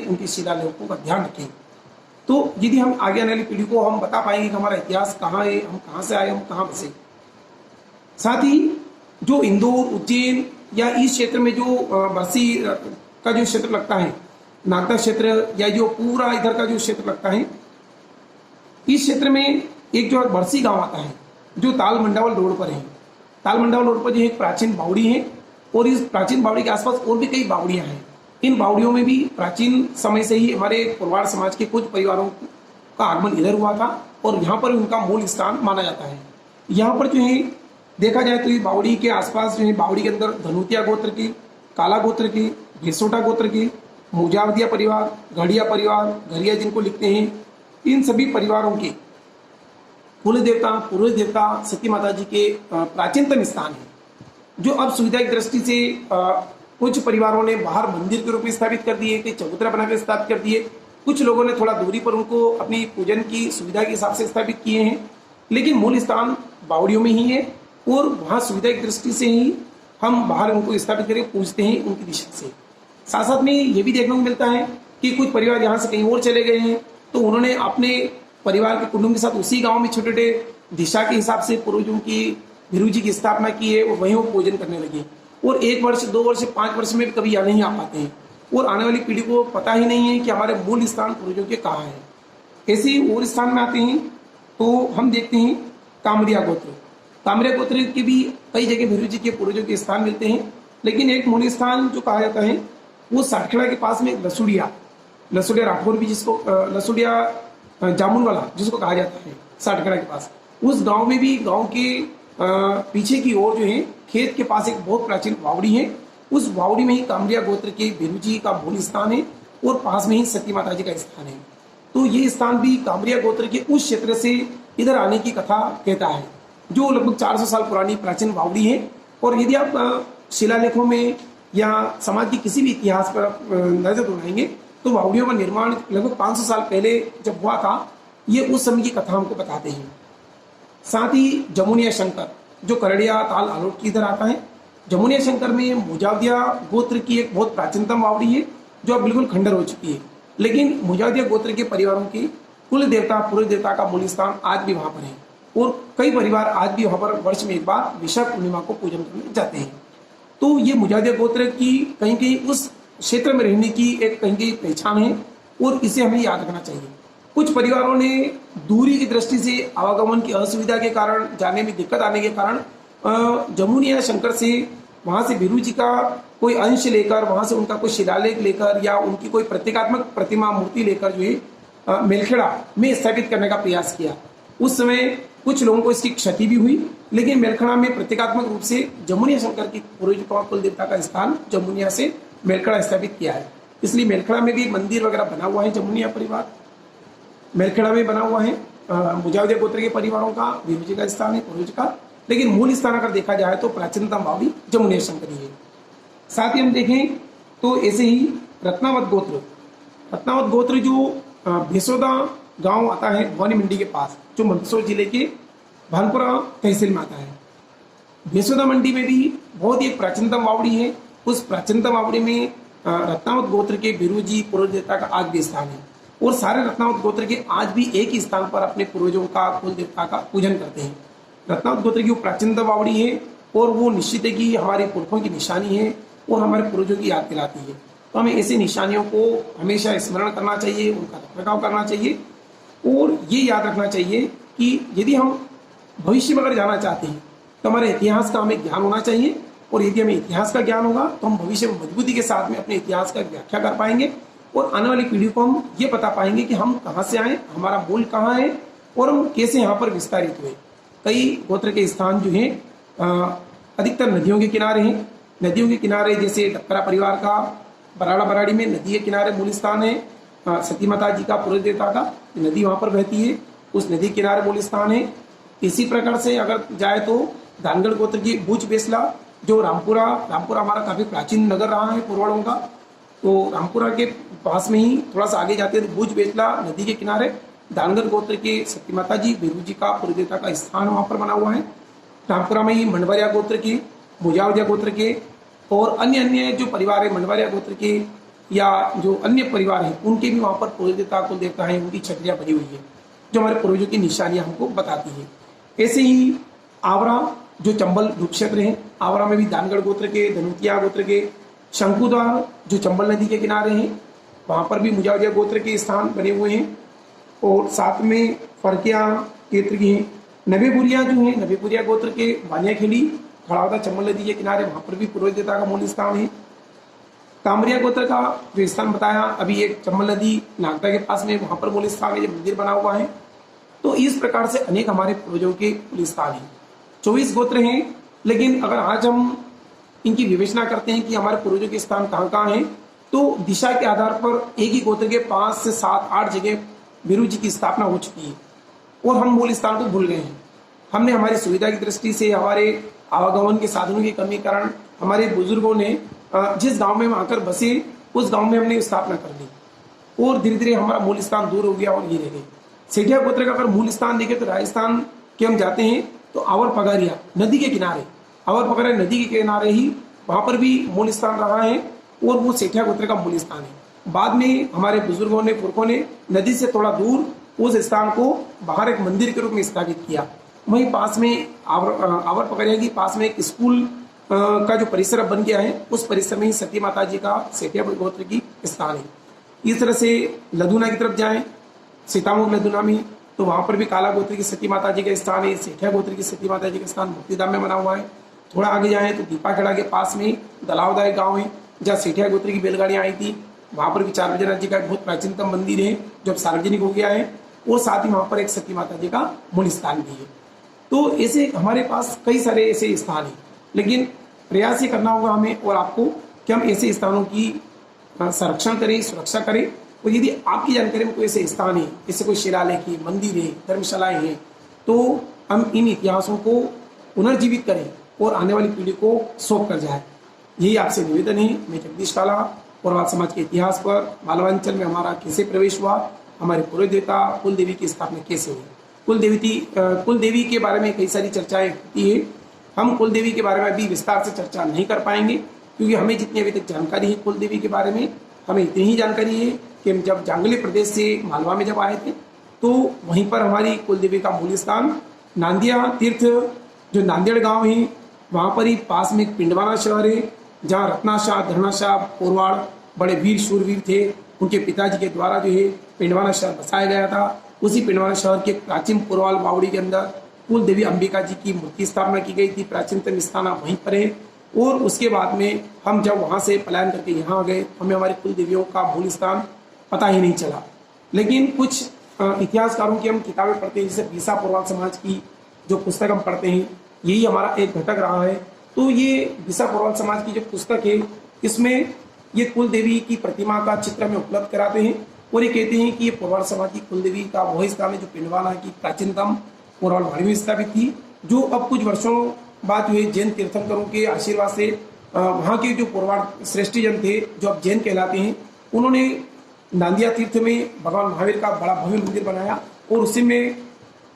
उनके शिलालेखों का ध्यान रखें। तो यदि हम आगे आने वाली पीढ़ी को हम बता पाएंगे कि हमारा इतिहास कहाँ है, हम कहाँ से आए, हम कहाँ बसे। साथ ही जो इंदौर, उज्जैन या इस क्षेत्र में जो बरसी का जो क्षेत्र लगता है, नागदा क्षेत्र या जो पूरा इधर का जो क्षेत्र लगता है, इस क्षेत्र में एक जो बरसी गांव आता है जो ताल मंडावल रोड पर है। ताल मंडावल रोड पर जो एक प्राचीन बावड़ी है और इस प्राचीन बावड़ी के आसपास और भी कई बावड़ियां हैं। इन बावड़ियों में भी प्राचीन समय से ही हमारे पुरवाड़ समाज के कुछ परिवारों का आगमन इधर हुआ था और यहाँ पर उनका मूल स्थान माना जाता है। यहाँ पर जो है देखा जाए तो ये बावड़ी के आसपास जो है, बावड़ी के अंदर धनुतिया गोत्र की, काला गोत्र की, घेसोटा गोत्र की, मुजावदिया परिवार, घड़िया परिवार, घरिया जिनको लिखते हैं, इन सभी परिवारों के कुल देवता, पूर्व देवता सती माता जी के प्राचीनतम स्थान है, जो अब सुविधा की दृष्टि से कुछ परिवारों ने बाहर मंदिर के रूप में स्थापित कर दिए, कई चबूतरा बनाकर स्थापित कर दिए, कुछ लोगों ने थोड़ा दूरी पर उनको अपनी पूजन की सुविधा के हिसाब से स्थापित किए हैं, लेकिन मूल स्थान बावड़ियों में ही है और वहाँ सुविधा की दृष्टि से ही हम बाहर उनको स्थापित करके पूजते हैं उनकी दिशा से। साथ साथ में ये भी देखने को मिलता है कि कुछ परिवार यहाँ से कहीं और चले गए हैं तो उन्होंने अपने परिवार के कुटुंब के साथ उसी गांव में छोटे छोटे दिशा के हिसाब से पूर्वजों की भिरू जी की स्थापना की है और वहीं वो पूजन करने लगे। और 1 वर्ष, 2 वर्ष, 5 वर्ष में भी कभी यहाँ नहीं आ पाते हैं और आने वाली पीढ़ी को पता ही नहीं है कि हमारे मूल स्थान पूर्वजों के कहाँ है। ऐसे ही और स्थान में आते हैं तो हम देखते हैं कामरिया गोत्र। कामरिया गोत्र के भी कई जगह भिरू जी के पूर्वजों के स्थान मिलते हैं, लेकिन एक मूल स्थान जो कहा जाता है वो सातखेड़ा के पास में लसुड़िया राठौर भी, जिसको लसुड़िया जामुन वाला जिसको कहा जाता है, सातखेड़ा के पास, उस गांव में भी गांव के पीछे की ओर जो है खेत के पास एक बहुत प्राचीन वावड़ी है। उस वावड़ी में ही कामरिया गोत्र के भिरू जी का मूल स्थान है और पास में ही सती माता जी का स्थान है। तो ये स्थान भी कामरिया गोत्र के उस क्षेत्र से इधर आने की कथा कहता है, जो लगभग 400 साल पुरानी प्राचीन वावड़ी है। और यदि आप शिलालेखों में या समाज के किसी भी इतिहास पर नजर दौड़ाएंगे तो वावड़ियों का निर्माण लगभग 500 साल पहले जब हुआ था, ये उस समय की कथा हमको बताते हैं। साथ ही जमुनिया शंकर जो करड़िया ताल आलोट की इधर आता है, जमुनिया शंकर में मुजावदिया गोत्र की एक बहुत प्राचीनतम वावड़ी है जो अब बिल्कुल खंडर हो चुकी है, लेकिन मुजावदिया गोत्र के परिवारों की कुल देवता, पूर्व देवता का मूल स्थान आज भी वहां पर है और कई परिवार आज भी वहां पर वर्ष में एक बार विशाख पूर्णिमा को पूजन करने जाते हैं। तो ये मुजावदिया गोत्र की कहीं कहीं उस क्षेत्र में रहने की एक कहीं कहीं पहचान है और इसे हमें याद रखना चाहिए। कुछ परिवारों ने दूरी की दृष्टि से आवागमन की असुविधा के कारण, जाने में दिक्कत आने के कारण जमुनिया शंकर से वहां से भिरू जी का कोई अंश लेकर, वहां से उनका कोई शिलालेख लेकर या उनकी कोई प्रतीकात्मक प्रतिमा मूर्ति लेकर जो है मेलखेड़ा में स्थापित करने का प्रयास किया। उस समय कुछ लोगों को इसकी क्षति भी हुई, लेकिन मेलखेड़ा में प्रतीकात्मक रूप से जमुनिया शंकर की पूर्वज कुल देवता का स्थान जमुनिया से मेलखेड़ा स्थापित किया है। इसलिए मेलखेड़ा में भी मंदिर वगैरह बना हुआ है। जमुनिया परिवार मेलखेड़ा में बना हुआ है, मुजावदिया गोत्र के परिवारों का भिरू जी का स्थान है, पूर्वज का, लेकिन मूल स्थान अगर देखा जाए तो प्राचीनतम वावड़ी जमुनिया शंकरी है। साथ ही हम देखें तो ऐसे ही रत्नावत गोत्र जो भेसोदा गांव आता है भवानी मंडी के पास, जो मंदसौर जिले के भानपुरा तहसील में आता है। भेसोदा मंडी में भी बहुत ही प्राचीनतम वावड़ी है। उस प्राचीनतम वावड़ी में रत्नावत गोत्र के भिरू जी पूर्व देवता का आज भी स्थान है और सारे रत्नावत गोत्र के आज भी एक ही स्थान पर अपने पूर्वजों का, कुल देवता का पूजन करते हैं। रत्नावत गोत्र की वो प्राचीनतम वावड़ी है और वो निश्चित है कि हमारे पुरखों की निशानी है और हमारे पूर्वजों की याद दिलाती है। तो हमें ऐसी निशानियों को हमेशा स्मरण करना चाहिए, उनका रखरखाव करना चाहिए और ये याद रखना चाहिए कि यदि हम भविष्य में अगर जाना चाहते हैं तो हमारे इतिहास का हमें ज्ञान होना चाहिए और यदि हमें इतिहास का ज्ञान होगा तो हम भविष्य में मजबूती के साथ में अपने इतिहास का व्याख्या कर पाएंगे और आने वाली पीढ़ी को हम ये बता पाएंगे कि हम कहाँ से आए, हमारा मूल कहाँ है और हम कैसे यहाँ पर विस्तारित हुए। कई गोत्र के स्थान जो हैं अधिकतर नदियों के किनारे हैं। नदियों के किनारे जैसे डक्करा परिवार का बराड़ी में नदी के किनारे मूल स्थान है। सती माता जी का पूर्व देवता का नदी वहाँ पर बहती है, उस नदी के किनारे मूल स्थान है। इसी प्रकार से अगर जाए तो धानगढ़ गोत्र की भूज बेसला जो रामपुरा हमारा काफी प्राचीन नगर रहा है पुरवाड़ों का, तो रामपुरा के पास में ही थोड़ा सा आगे जाते हैं तो भूज बेसला नदी के किनारे धानगढ़ गोत्र के सती माता जी भिरू जी का पूर्व देवता का स्थान वहाँ पर बना हुआ है। रामपुरा में ही मंडवरिया गोत्र के, मुजावदिया गोत्र के और अन्य जो परिवार है मंडवरिया गोत्र के, या जो अन्य परिवार हैं उनके भी वहाँ पर कुल देवता कुल देवता हैं, उनकी छतरियाँ बनी हुई है जो हमारे पूर्वजों की निशानियाँ हमको बताती है। ऐसे ही आवरा जो चंबल रूप क्षेत्र है, आवरा में भी दानगढ़ गोत्र के, धनुतिया गोत्र के, शंकुद्वार जो चंबल नदी के किनारे हैं वहाँ पर भी मुजावरिया गोत्र के स्थान बने हुए हैं। और साथ में फरकिया क्षेत्र की हैं, नबेपुरिया जो है नबेपुरिया गोत्र के बानियाखेड़ी खड़ावदा चंबल नदी के किनारे, वहाँ पर भी पूर्व देवता का मूल स्थान है। कामरिया गोत्र का जो स्थान बताया अभी एक चंबल नदी नागदा के पास में, वहाँ पर मूल स्थान है, जो मंदिर बना हुआ है। तो इस प्रकार से अनेक हमारे पूर्वजों के मूल स्थान हैं। 24 गोत्र हैं, लेकिन अगर आज हम इनकी विवेचना करते हैं कि हमारे पूर्वजों के स्थान कहाँ कहाँ हैं, तो दिशा के आधार पर एक ही गोत्र के 5 से 7-8 जगह वीरू जी की स्थापना हो चुकी है और हम मूल स्थान को भूल गए हैं। हमने हमारी सुविधा की दृष्टि से, हमारे आवागमन के साधनों की कमी के कारण हमारे बुजुर्गों ने जिस गांव में हम आकर बसे उस गांव में हमने स्थापना कर दी और धीरे धीरे हमारा मूल स्थान दूर हो गया और ये रह गए। सेठिया गोत्र का अगर मूल स्थान देखें तो राजस्थान के हम जाते हैं तो आवर पगारिया नदी के किनारे, आवर पगारिया नदी के किनारे ही वहाँ पर भी मूल स्थान रहा है और वो सेठिया गोत्र का मूल स्थान है। बाद में हमारे बुजुर्गों ने, पुरखों ने नदी से थोड़ा दूर उस स्थान को बाहर एक मंदिर के रूप में स्थापित किया। वहीं पास में आवर पगारिया की पास में एक स्कूल का जो परिसर बन गया है, उस परिसर में ही सती माता जी का सेठिया गोत्र की स्थान है। इस तरह से लदुना की तरफ जाएं, सीतामढ़ी लदुना में, तो वहां पर भी काला गोत्र की सती माता जी का स्थान है। सेठिया गोत्र की सती माता जी का स्थान मुक्तिधाम में बना हुआ है। थोड़ा आगे जाए तो दीपाखेड़ा के पास में दलावदा एक गाँव है जहाँ सेठिया गोत्र की बैलगाड़ियाँ आई थी। वहां पर भी चार बजनाथ जी का एक बहुत प्राचीनतम मंदिर है जो अब सार्वजनिक हो गया है और साथ ही वहां पर एक सती माता जी का मूल स्थान भी है। तो ऐसे हमारे पास कई सारे ऐसे स्थान हैं, लेकिन प्रयास ये करना होगा हमें और आपको कि हम ऐसे स्थानों की संरक्षण करें, सुरक्षा करें। और यदि आपकी जानकारी में कोई ऐसे स्थान है, जैसे कोई शिलालेख है, मंदिर है, धर्मशालाएं हैं, तो हम इन इतिहासों को पुनर्जीवित करें और आने वाली पीढ़ी को सौंप कर जाए। यही आपसे निवेदन है। मैं जगदीश काला, पोरवाल समाज के इतिहास पर मालवांचल में हमारा कैसे प्रवेश हुआ, हमारे पूर्व देवता कुल देवी की स्थापना कैसे हुई, कुल देवी के बारे में कई सारी चर्चाएं होती है। हम कुल देवी के बारे में अभी विस्तार से चर्चा नहीं कर पाएंगे क्योंकि हमें जितनी अभी तक जानकारी है कुल देवी के बारे में, हमें इतनी ही जानकारी है कि हम जब जांगली प्रदेश से मालवा में जब आए थे तो वहीं पर हमारी कुल देवी का मूल स्थान नांदिया तीर्थ जो नांदेड़ गांव है, वहाँ पर ही पास में एक पिंडवाना शहर है जहाँ रत्नाशाह, धरणाशाह, पोरवाड़ बड़े वीर शूरवीर थे। उनके पिताजी के द्वारा जो है पिंडवाना शहर बसाया गया था। उसी पिंडवाना शहर के प्राचीन पोरवाल बावड़ी के अंदर कुल देवी अंबिका जी की मूर्ति स्थापना की गई थी। प्राचीनतम स्थान वहीं पर है। और उसके बाद में हम जब वहाँ से पलायन करके यहाँ आ गए, हमें हमारे कुल देवियों का मूल स्थान पता ही नहीं चला। लेकिन कुछ इतिहासकारों की हम किताबें पढ़ते हैं, जैसे बीसा पोरवाल समाज की जो पुस्तक हम पढ़ते हैं, यही हमारा एक घटक रहा है। तो ये बीसा पोरवाल समाज की जो पुस्तक है, इसमें ये कुल देवी की प्रतिमा का चित्र में उपलब्ध कराते हैं और ये कहते हैं कि ये पोरवाल समाज की कुल देवी का वही स्थान है जो पिंडवाना की प्राचीनतम पोरवाल वाड़ी में स्थापित थी, जो अब कुछ वर्षों बाद जो है जैन तीर्थंकरों के आशीर्वाद से वहाँ के जो पोरवाल श्रेष्ठी जन थे जो अब जैन कहलाते हैं, उन्होंने नांदिया तीर्थ में भगवान महावीर का बड़ा भव्य मंदिर बनाया और उसी में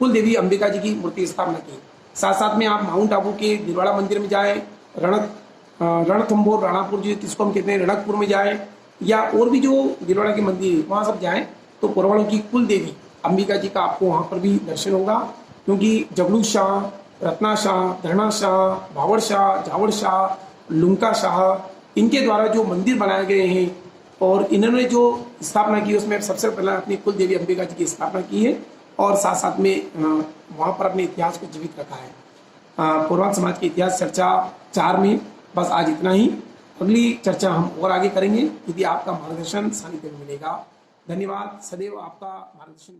कुल देवी अंबिका जी की मूर्ति स्थापना की। साथ साथ में आप माउंट आबू के दिलवाड़ा मंदिर में जाएं, रणथंभौर राणापुर जी जिसको हम कहते हैं रणकपुर में जाएं, या और भी जो दिलवाड़ा के मंदिर है वहाँ सब जाएं तो पोरवालों की कुल देवी अंबिका जी का आपको वहाँ पर भी दर्शन होगा। क्योंकि जगलू शाह, रत्ना शाह, धरणा शाह, भावड़ शाह, जावड़ शाह, लुंका शाह, इनके द्वारा जो मंदिर बनाए गए हैं और इन्होंने जो स्थापना की उसमें सबसे पहले अपनी कुल देवी अंबिका जी की स्थापना की है और साथ साथ में वहाँ पर अपने इतिहास को जीवित रखा है। पोरवाल समाज की इतिहास चर्चा 4 में बस आज इतना ही। अगली चर्चा हम और आगे करेंगे यदि आपका मार्गदर्शन सानिध्य में मिलेगा। धन्यवाद। सदैव आपका मार्गदर्शन